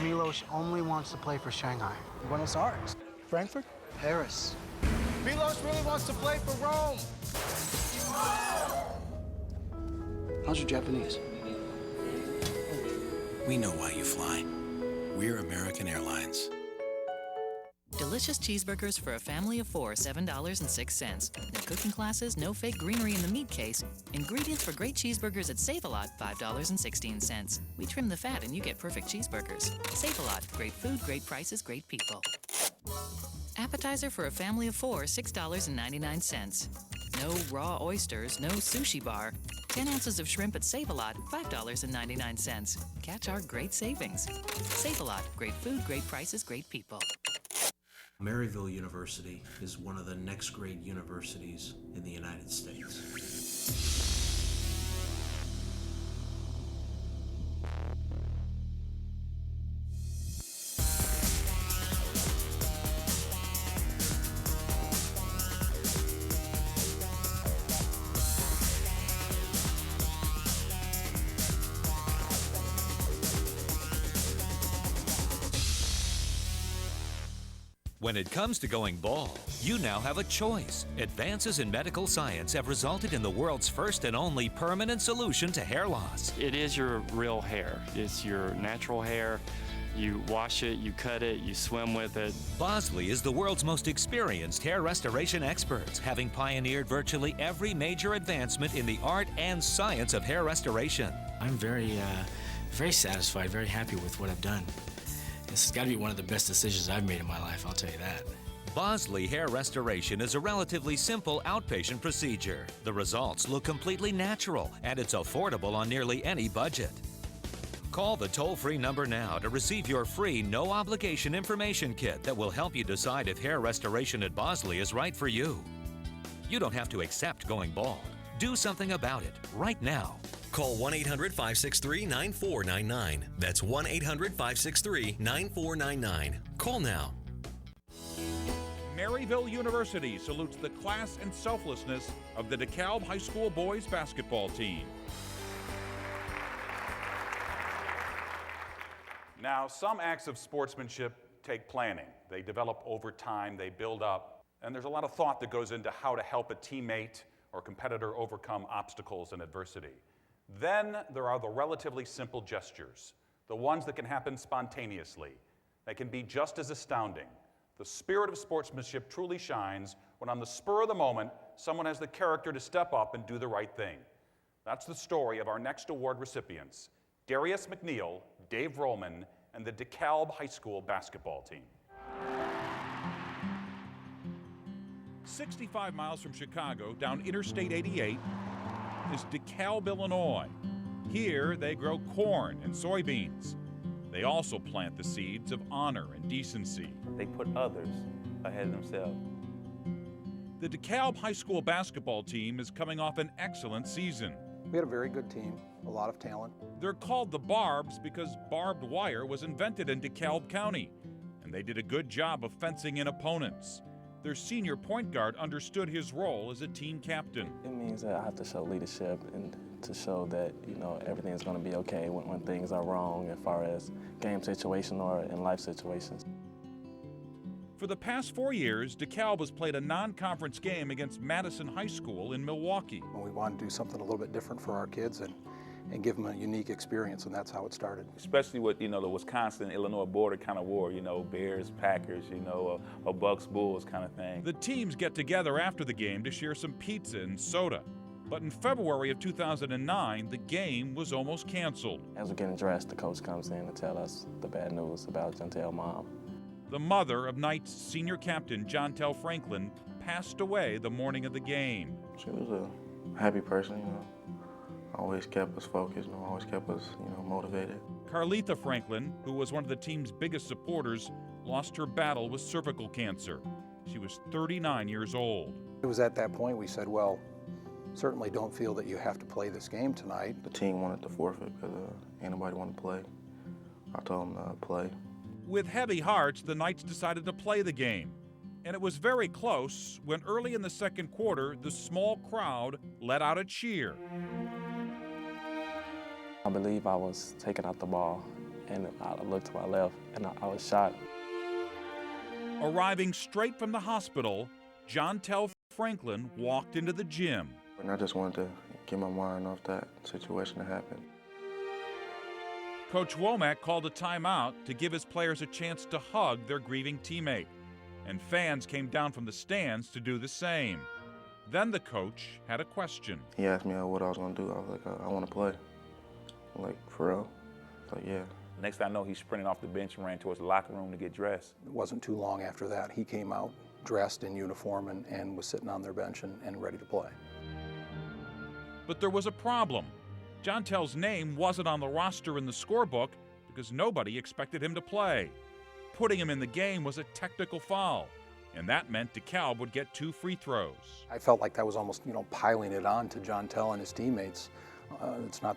Milos only wants to play for Shanghai. Buenos Aires. Frankfurt. Paris. Milos really wants to play for Rome. How's your Japanese? We know why you fly. We're American Airlines. Delicious cheeseburgers for a family of 4, $7.06. No cooking classes, no fake greenery in the meat case. Ingredients for great cheeseburgers at Save-A-Lot, $5.16. We trim the fat and you get perfect cheeseburgers. Save-A-Lot, great food, great prices, great people. Appetizer for a family of 4, $6.99. No raw oysters, no sushi bar. 10 ounces of shrimp at Save-A-Lot, $5.99. Catch our great savings. Save-A-Lot, great food, great prices, great people. Maryville University is one of the next grade universities in the United States. When it comes to going bald, you now have a choice. Advances in medical science have resulted in the world's first and only permanent solution to hair loss. It is your real hair. It's your natural hair. You wash it, you cut it, you swim with it. Bosley is the world's most experienced hair restoration experts, having pioneered virtually every major advancement in the art and science of hair restoration. I'm very satisfied, very happy with what I've done. This has got to be one of the best decisions I've made in my life, I'll tell you that. Bosley Hair Restoration is a relatively simple outpatient procedure. The results look completely natural, and it's affordable on nearly any budget. Call the toll-free number now to receive your free, no-obligation information kit that will help you decide if hair restoration at Bosley is right for you. You don't have to accept going bald. Do something about it right now. Call 1-800-563-9499. That's 1-800-563-9499. Call now. Maryville University salutes the class and selflessness of the DeKalb High School boys basketball team. Now, some acts of sportsmanship take planning. They develop over time, they build up, and there's a lot of thought that goes into how to help a teammate or competitor overcome obstacles and adversity. Then there are the relatively simple gestures, the ones that can happen spontaneously. They can be just as astounding. The spirit of sportsmanship truly shines when on the spur of the moment, someone has the character to step up and do the right thing. That's the story of our next award recipients, Darius McNeil, Dave Rollman, and the DeKalb High School basketball team. 65 miles from Chicago, down Interstate 88, is DeKalb, Illinois. Here, they grow corn and soybeans. They also plant the seeds of honor and decency. They put others ahead of themselves. The DeKalb High School basketball team is coming off an excellent season. We had a very good team, a lot of talent. They're called the Barbs because barbed wire was invented in DeKalb County, and they did a good job of fencing in opponents. Their senior point guard understood his role as a team captain. It means that I have to show leadership and to show that, everything's going to be okay when things are wrong as far as game situation or in life situations. For the past 4 years, DeKalb has played a non-conference game against Madison High School in Milwaukee. We wanted to do something a little bit different for our kids and give them a unique experience, and that's how it started. Especially with, the Wisconsin-Illinois border kind of war, Bears, Packers, a Bucks, Bulls kind of thing. The teams get together after the game to share some pizza and soda. But in February of 2009, the game was almost canceled. As we're getting dressed, the coach comes in to tell us the bad news about Jantel's mom. The mother of Knight's senior captain, Jantel Franklin, passed away the morning of the game. She was a happy person, always kept us focused, always kept us, motivated. Carletha Franklin, who was one of the team's biggest supporters, lost her battle with cervical cancer. She was 39 years old. It was at that point we said, well, certainly don't feel that you have to play this game tonight. The team wanted to forfeit because anybody wanted to play. I told them to play. With heavy hearts, the Knights decided to play the game. And it was very close when early in the second quarter, the small crowd let out a cheer. I believe I was taking out the ball, and I looked to my left, and I was shot. Arriving straight from the hospital, Jantel Franklin walked into the gym. And I just wanted to get my mind off that situation that happened. Coach Womack called a timeout to give his players a chance to hug their grieving teammate, and fans came down from the stands to do the same. Then the coach had a question. He asked me what I was going to do. I was like, I want to play. I'm like, for real? Like, yeah. Next thing I know, he's sprinting off the bench and ran towards the locker room to get dressed. It wasn't too long after that. He came out dressed in uniform and was sitting on their bench and ready to play. But there was a problem. Jantel's name wasn't on the roster in the scorebook because nobody expected him to play. Putting him in the game was a technical foul, and that meant DeKalb would get 2 free throws. I felt like that was almost, piling it on to Jantel and his teammates. It's not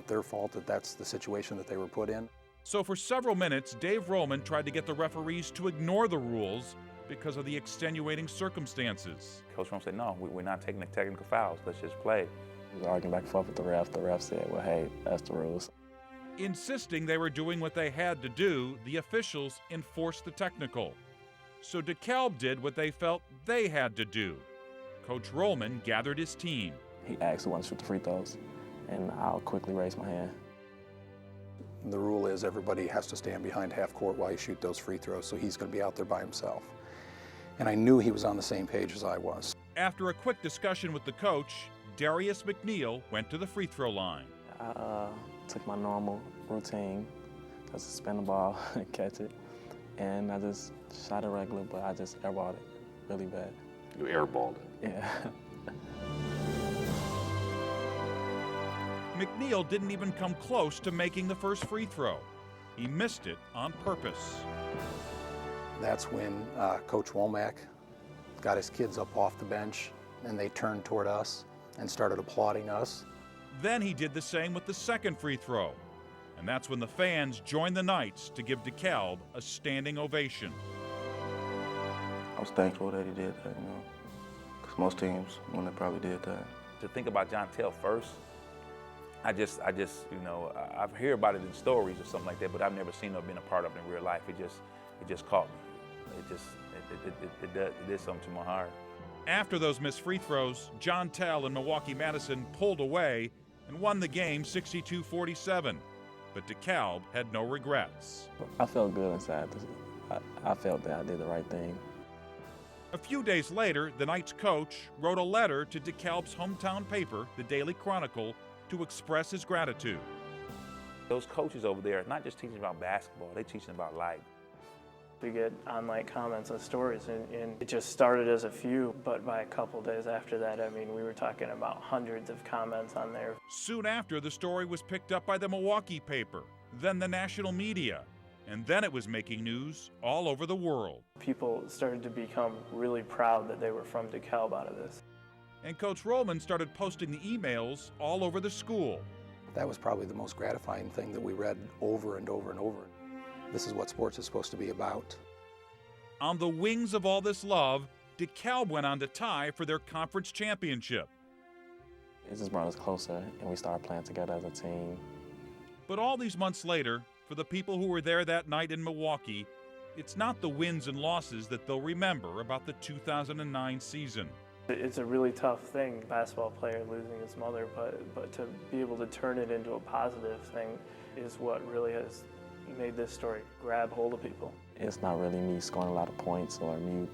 their fault that that's the situation that they were put in. So for several minutes, Dave Rollman tried to get the referees to ignore the rules because of the extenuating circumstances. Coach Rollman said, no, we're not taking the technical fouls. Let's just play. We was arguing back and forth with the ref. The ref said, well, hey, that's the rules. Insisting they were doing what they had to do, the officials enforced the technical. So DeKalb did what they felt they had to do. Coach Rollman gathered his team. He asked who wanted to shoot the free throws, and I'll quickly raise my hand. The rule is everybody has to stand behind half court while you shoot those free throws, so he's going to be out there by himself. And I knew he was on the same page as I was. After a quick discussion with the coach, Darius McNeil went to the free throw line. I took my normal routine, just spin the ball and catch it, and I just shot it regular, but I just airballed it really bad. You airballed it? Yeah. McNeil didn't even come close to making the first free throw. He missed it on purpose. That's when Coach Womack got his kids up off the bench, and they turned toward us and started applauding us. Then he did the same with the second free throw. And that's when the fans joined the Knights to give DeKalb a standing ovation. I was thankful that he did that, you know, because most teams wouldn't have probably did that. To think about John Tell first, I just, you know, I've heard about it in stories or something like that, but I've never seen or been a part of it in real life. It just caught me. It did something to my heart. After those missed free throws, John Tell and Milwaukee Madison pulled away and won the game 62-47. But DeKalb had no regrets. I felt good inside. I felt that I did the right thing. A few days later, the Knights coach wrote a letter to DeKalb's hometown paper, the Daily Chronicle, to express his gratitude. Those coaches over there are not just teaching about basketball, they're teaching about life. We get online comments on stories, and it just started as a few, but by a couple days after that, I mean, we were talking about hundreds of comments on there. Soon after, the story was picked up by the Milwaukee paper, then the national media, and then it was making news all over the world. People started to become really proud that they were from DeKalb out of this. And Coach Rollman started posting the emails all over the school. That was probably the most gratifying thing that we read over and over and over. This is what sports is supposed to be about. On the wings of all this love, DeKalb went on to tie for their conference championship. It just brought us closer, and we started playing together as a team. But all these months later, for the people who were there that night in Milwaukee, it's not the wins and losses that they'll remember about the 2009 season. It's a really tough thing, basketball player losing his mother, but to be able to turn it into a positive thing is what really has made this story grab hold of people. It's not really me scoring a lot of points or me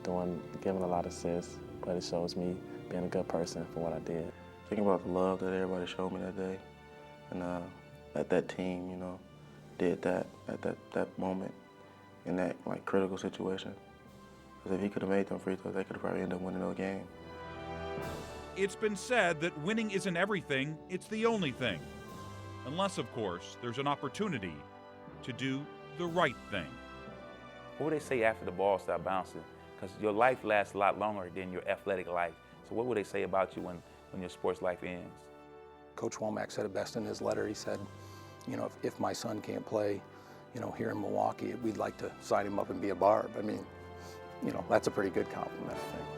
giving a lot of assists, but it shows me being a good person for what I did. Thinking about the love that everybody showed me that day, and that team, you know, did that at that moment in that critical situation. Because if he could have made them free throws, they could have probably ended up winning the game. It's been said that winning isn't everything, it's the only thing. Unless, of course, there's an opportunity to do the right thing. What would they say after the ball starts bouncing? Because your life lasts a lot longer than your athletic life. So what would they say about you when your sports life ends? Coach Womack said it best in his letter. He said, you know, if my son can't play, you know, here in Milwaukee, we'd like to sign him up and be a Barb. I mean, you know, that's a pretty good compliment, I think.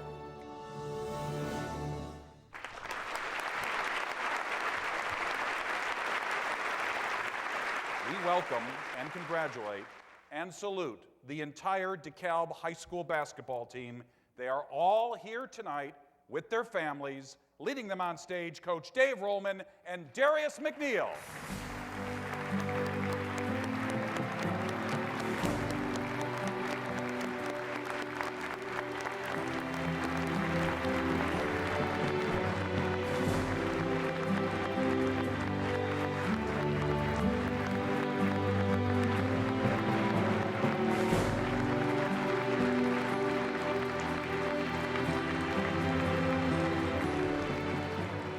We welcome and congratulate and salute the entire DeKalb High School basketball team. They are all here tonight with their families, leading them on stage, Coach Dave Rollman and Darius McNeil.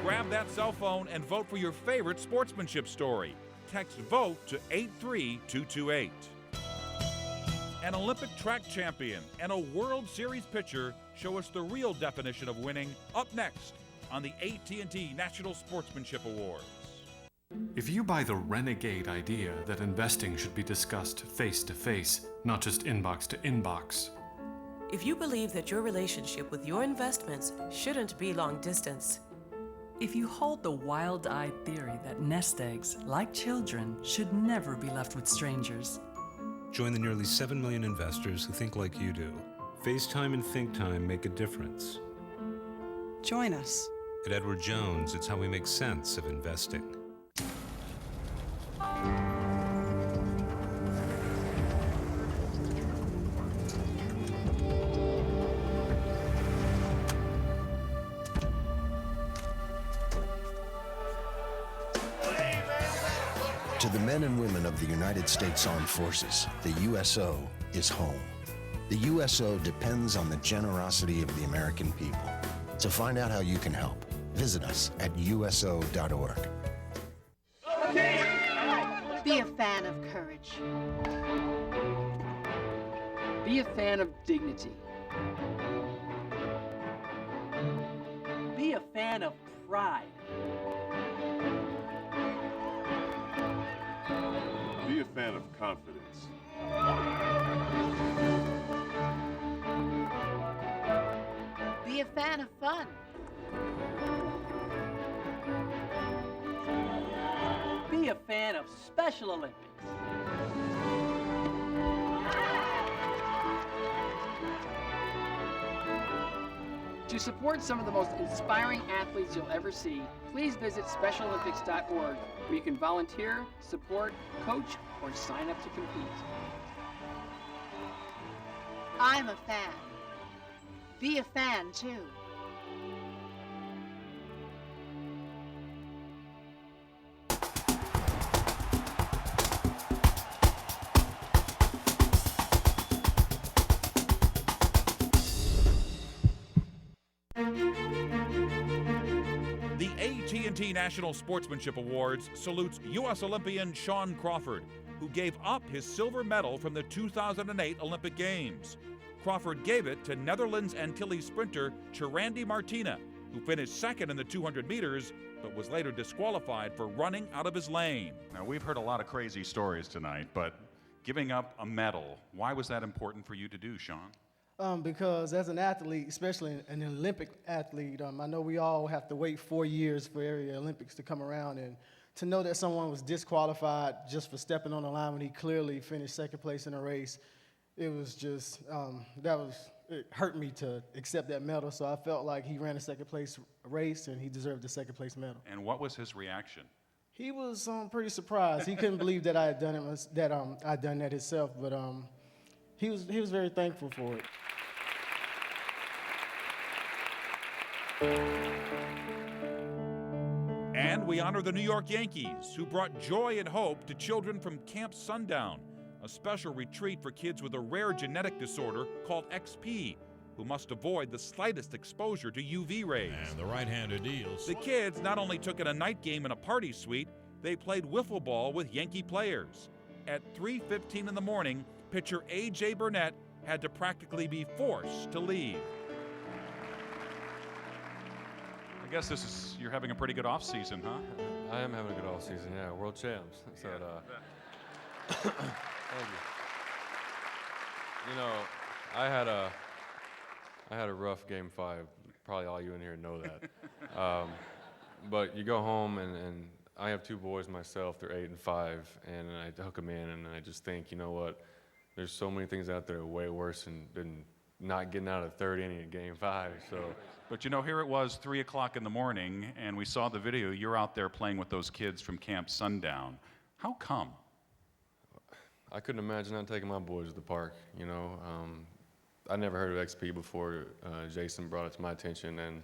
Grab that cell phone and vote for your favorite sportsmanship story. Text VOTE to 83228. An Olympic track champion and a World Series pitcher show us the real definition of winning up next on the AT&T National Sportsmanship Awards. If you buy the renegade idea that investing should be discussed face-to-face, not just inbox to inbox, If you believe that your relationship with your investments shouldn't be long distance, If you hold the wild-eyed theory that nest eggs, like children, should never be left with strangers, join the nearly 7 million investors who think like you do. FaceTime and Think Time make a difference. join us. At Edward Jones, it's how we make sense of investing. To the men and women of the United States Armed Forces, the USO is home. The USO depends on the generosity of the American people. To find out how you can help, visit us at uso.org. Be a fan of courage. Be a fan of dignity. Be a fan of pride. Be a fan of confidence. Be a fan of fun. Be a fan of Special Olympics. To support some of the most inspiring athletes you'll ever see, please visit SpecialOlympics.org, where you can volunteer, support, coach, or sign up to compete. I'm a fan. Be a fan, too. The AT&T National Sportsmanship Awards salutes U.S. Olympian Shawn Crawford, who gave up his silver medal from the 2008 Olympic Games. Crawford gave it to Netherlands Antilles sprinter Chirandi Martina, who finished second in the 200 meters, but was later disqualified for running out of his lane. Now, we've heard a lot of crazy stories tonight, but giving up a medal, why was that important for you to do, Shawn? Because as an athlete, especially an Olympic athlete, I know we all have to wait 4 years for every Olympics to come around, and to know that someone was disqualified just for stepping on the line when he clearly finished second place in a race, it was just, it hurt me to accept that medal, so I felt like he ran a second place race and he deserved the second place medal. And what was his reaction? He was pretty surprised. He couldn't believe that I had done it, that I'd done that himself, but he was very thankful for it. And we honor the New York Yankees, who brought joy and hope to children from Camp Sundown, a special retreat for kids with a rare genetic disorder called XP, who must avoid the slightest exposure to UV rays. And the right-hander deals. The kids not only took in a night game in a party suite, they played wiffle ball with Yankee players. At 3:15 in the morning, pitcher A.J. Burnett had to practically be forced to leave. I guess you're having a pretty good off season, huh? I am having a good off season, yeah. World champs. So, thank you. You know, I had a rough game 5. Probably all you in here know that. But you go home and I have 2 boys myself. They're 8 and 5, and I hook them in, and I just think, you know what? There's so many things out there way worse than not getting out of 3rd inning in game 5. So. But you know, here it was 3 o'clock in the morning, and we saw the video. You're out there playing with those kids from Camp Sundown. How come? I couldn't imagine not taking my boys to the park. You know, I never heard of XP before. Jason brought it to my attention, and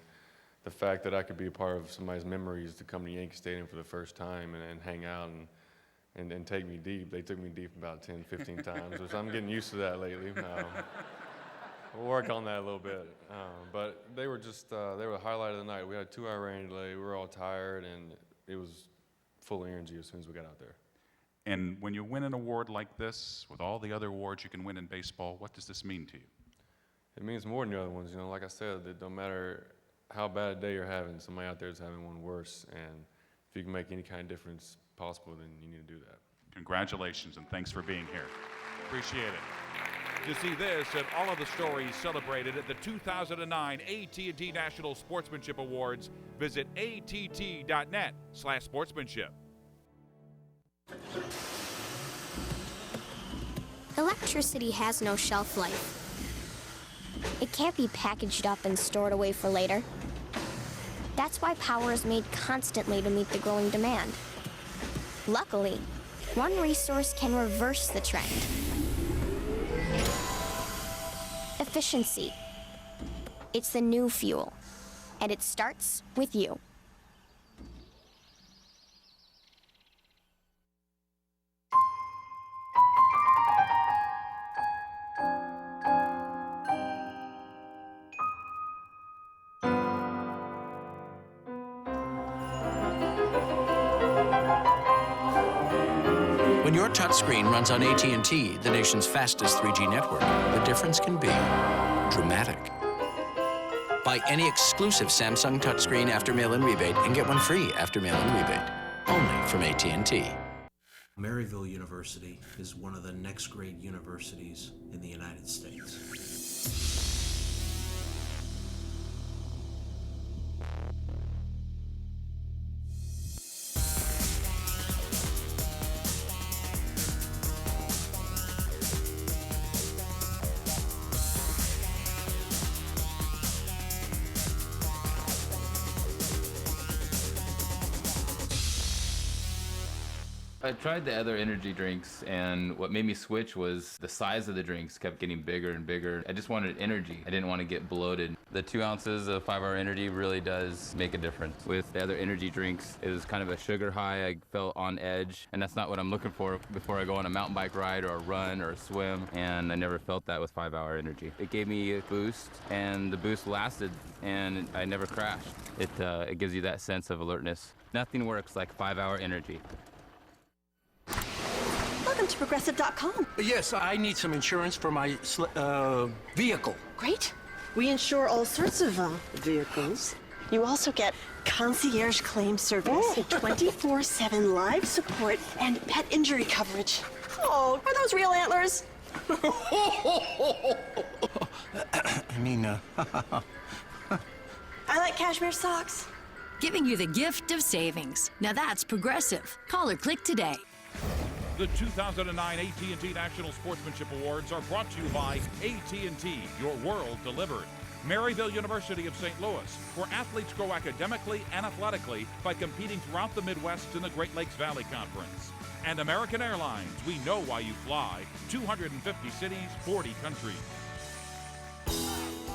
the fact that I could be a part of somebody's memories to come to Yankee Stadium for the first time and hang out and take me deep. They took me deep about 10, 15 times, which I'm getting used to that lately. We'll work on that a little bit. But they were just, they were the highlight of the night. We had a 2-hour rain delay. We were all tired, and it was full of energy as soon as we got out there. And when you win an award like this, with all the other awards you can win in baseball, what does this mean to you? It means more than the other ones. You know, like I said, it don't matter how bad a day you're having, somebody out there is having one worse. And if you can make any kind of difference possible, then you need to do that. Congratulations, and thanks for being here. Appreciate it. To see this and all of the stories celebrated at the 2009 AT&T National Sportsmanship Awards, visit att.net/sportsmanship. Electricity has no shelf life. It can't be packaged up and stored away for later. That's why power is made constantly to meet the growing demand. Luckily, one resource can reverse the trend. Efficiency. It's the new fuel, and it starts with you. When your touchscreen runs on AT&T, the nation's fastest 3G network, the difference can be dramatic. Buy any exclusive Samsung touchscreen after mail-in rebate and get one free after mail-in rebate. Only from AT&T. Maryville University is one of the next grade universities in the United States. I tried the other energy drinks, and what made me switch was the size of the drinks kept getting bigger and bigger. I just wanted energy. I didn't want to get bloated. The 2 ounces of 5-hour energy really does make a difference. With the other energy drinks, it was kind of a sugar high. I felt on edge, and that's not what I'm looking for before I go on a mountain bike ride or a run or a swim, and I never felt that with 5-hour energy. It gave me a boost, and the boost lasted, and I never crashed. It gives you that sense of alertness. Nothing works like 5-hour energy. Welcome to Progressive.com. Yes, I need some insurance for my vehicle. Great. We insure all sorts of vehicles. You also get concierge claim service, 24/7 live support, and pet injury coverage. Oh, are those real antlers? I mean, I like cashmere socks. Giving you the gift of savings. Now that's Progressive. Call or click today. The 2009 AT&T National Sportsmanship Awards are brought to you by AT&T, your world delivered. Maryville University of St. Louis, where athletes grow academically and athletically by competing throughout the Midwest in the Great Lakes Valley Conference. And American Airlines, we know why you fly. 250 cities, 40 countries.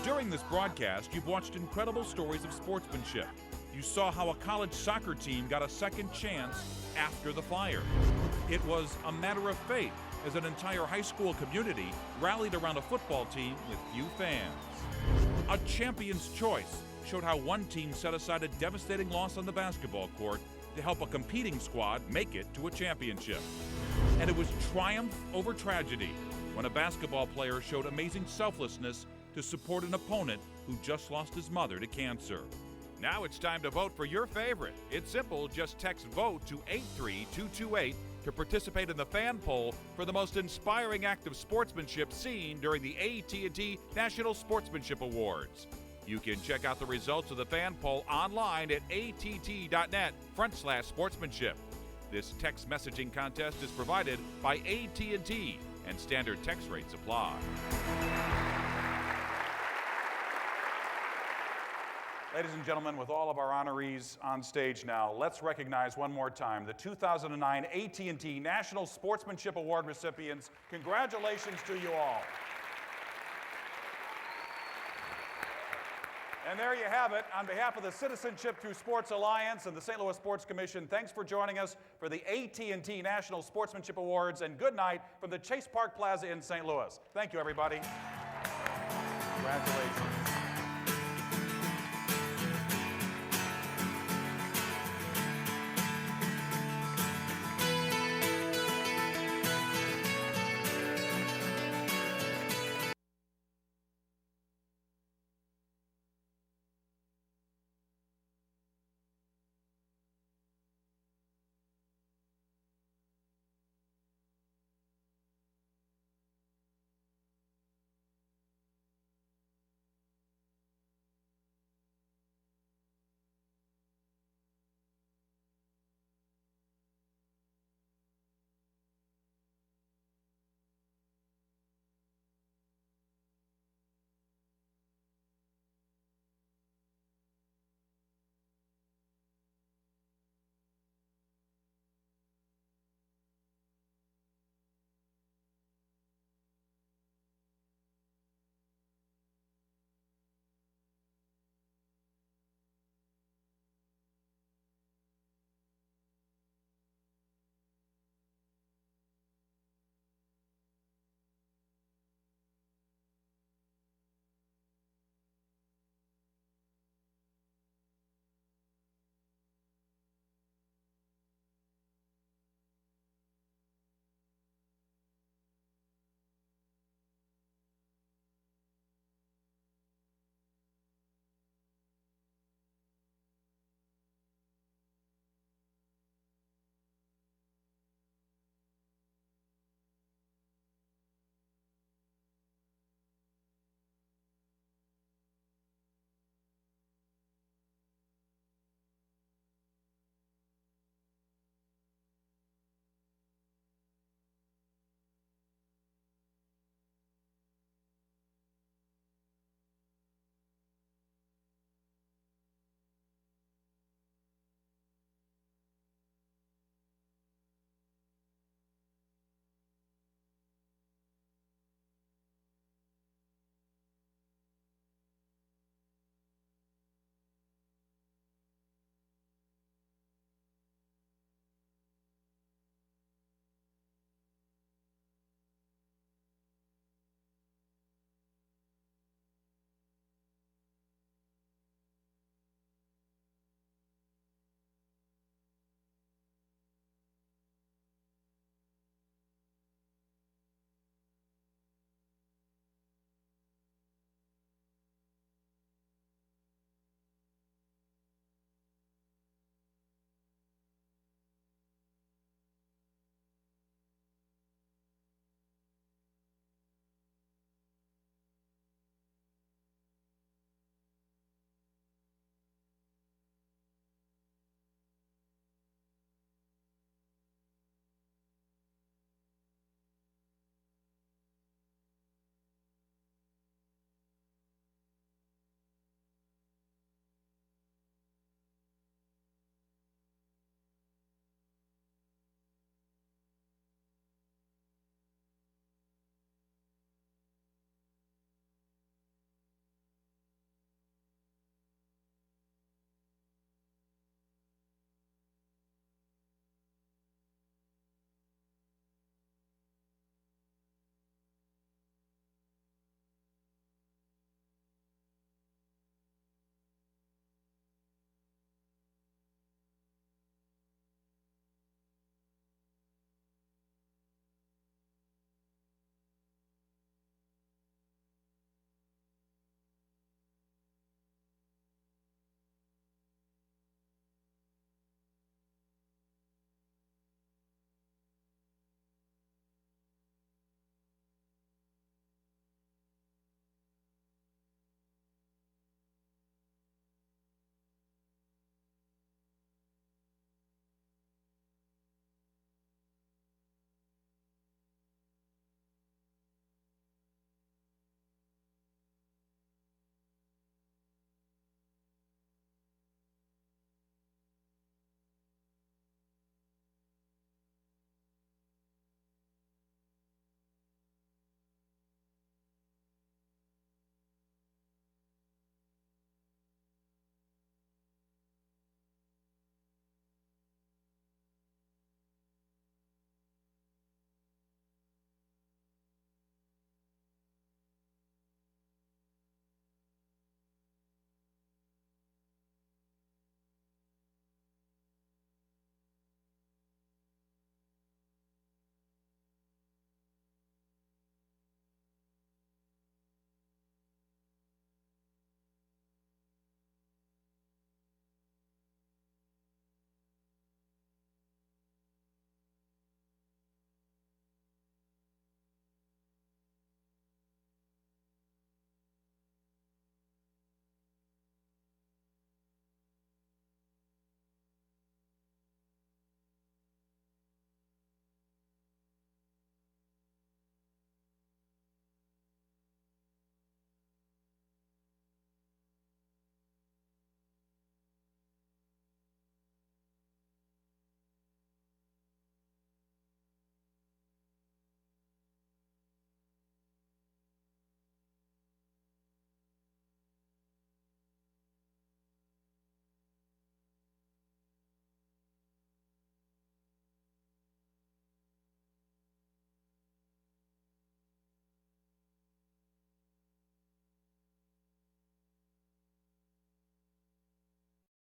During this broadcast, you've watched incredible stories of sportsmanship. You saw how a college soccer team got a second chance after the fire. It was a matter of fate as an entire high school community rallied around a football team with few fans. A champion's choice showed how one team set aside a devastating loss on the basketball court to help a competing squad make it to a championship. And it was triumph over tragedy when a basketball player showed amazing selflessness to support an opponent who just lost his mother to cancer. Now it's time to vote for your favorite. It's simple, just text VOTE to 83228 to participate in the fan poll for the most inspiring act of sportsmanship seen during the AT&T National Sportsmanship Awards. You can check out the results of the fan poll online at att.net/sportsmanship. This text messaging contest is provided by AT&T, and standard text rates apply. Ladies and gentlemen, with all of our honorees on stage now, let's recognize one more time the 2009 AT&T National Sportsmanship Award recipients. Congratulations to you all. And there you have it. On behalf of the Citizenship Through Sports Alliance and the St. Louis Sports Commission, thanks for joining us for the AT&T National Sportsmanship Awards, and good night from the Chase Park Plaza in St. Louis. Thank you, everybody. Congratulations.